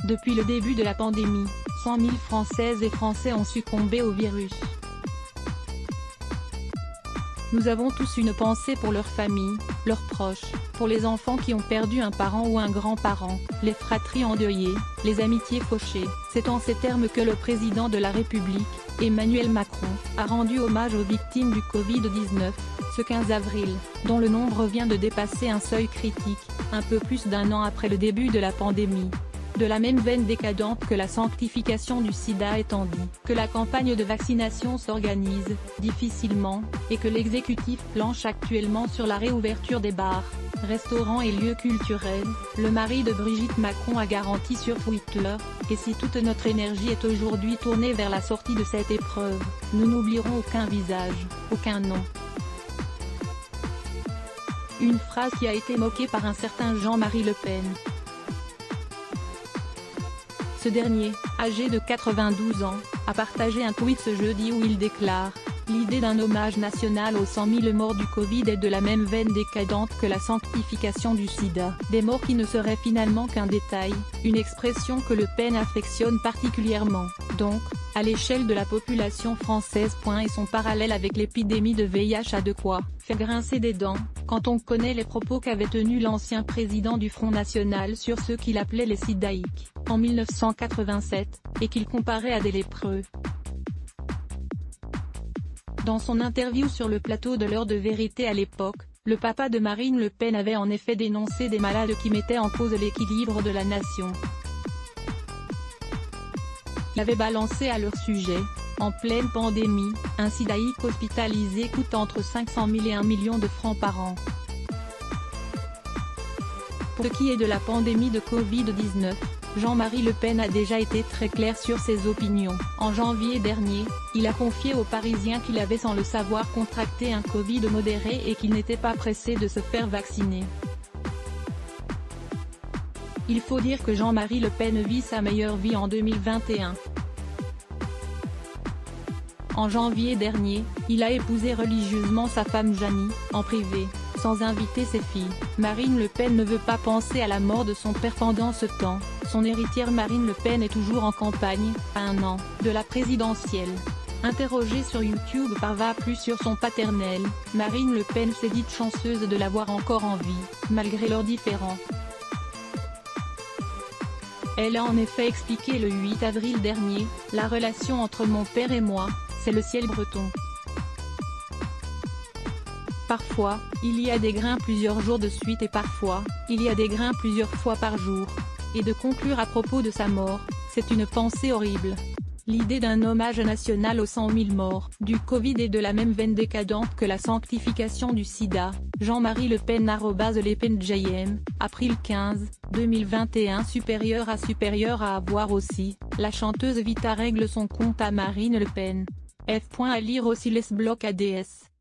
Depuis le début de la pandémie, 100 000 Françaises et Français ont succombé au virus. Nous avons tous une pensée pour leurs familles, leurs proches, pour les enfants qui ont perdu un parent ou un grand-parent, les fratries endeuillées, les amitiés fauchées. C'est en ces termes que le président de la République, Emmanuel Macron, a rendu hommage aux victimes du Covid-19, ce 15 avril, dont le nombre vient de dépasser un seuil critique, un peu plus d'un an après le début de la pandémie. De la même veine décadente que la sanctification du sida étant dit que la campagne de vaccination s'organise, difficilement, et que l'exécutif planche actuellement sur la réouverture des bars, restaurants et lieux culturels, le mari de Brigitte Macron a garanti sur Twitter « Et si toute notre énergie est aujourd'hui tournée vers la sortie de cette épreuve, nous n'oublierons aucun visage, aucun nom ». Une phrase qui a été moquée par un certain Jean-Marie Le Pen. Ce dernier, âgé de 92 ans, a partagé un tweet ce jeudi où il déclare « L'idée d'un hommage national aux 100 000 morts du Covid est de la même veine décadente que la sanctification du sida. Des morts qui ne seraient finalement qu'un détail, une expression que Le Pen affectionne particulièrement, donc, à l'échelle de la population française. Et son parallèle avec l'épidémie de VIH a de quoi faire grincer des dents, quand on connaît les propos qu'avait tenus l'ancien président du Front National sur ceux qu'il appelait les sidaïques, en 1987, et qu'il comparait à des lépreux. Dans son interview sur le plateau de l'Heure de vérité à l'époque, le papa de Marine Le Pen avait en effet dénoncé des malades qui mettaient en cause l'équilibre de la nation. Il avait balancé à leur sujet, en pleine pandémie, un sidaïque hospitalisé coûte entre 500 000 et 1 million de francs par an. Pour ce qui est de la pandémie de Covid-19, Jean-Marie Le Pen a déjà été très clair sur ses opinions. En janvier dernier, il a confié aux Parisiens qu'il avait sans le savoir contracté un Covid modéré et qu'il n'était pas pressé de se faire vacciner. Il faut dire que Jean-Marie Le Pen vit sa meilleure vie en 2021. En janvier dernier, il a épousé religieusement sa femme Jeannie, en privé, sans inviter ses filles. Marine Le Pen ne veut pas penser à la mort de son père pendant ce temps. Son héritière Marine Le Pen est toujours en campagne, à un an, de la présidentielle. Interrogée sur YouTube par Va Plus sur son paternel, Marine Le Pen s'est dite chanceuse de l'avoir encore en vie, malgré leurs différends. Elle a en effet expliqué le 8 avril dernier, « La relation entre mon père et moi, c'est le ciel breton. Parfois, il y a des grains plusieurs jours de suite et parfois, il y a des grains plusieurs fois par jour. » Et de conclure à propos de sa mort, c'est une pensée horrible. L'idée d'un hommage national aux 100 000 morts du Covid est de la même veine décadente que la sanctification du sida. Jean-Marie Le Pen @LePenJM, avril 15, 2021. Supérieur à avoir aussi, la chanteuse Vita règle son compte à Marine Le Pen. À lire aussi les blocs ADS.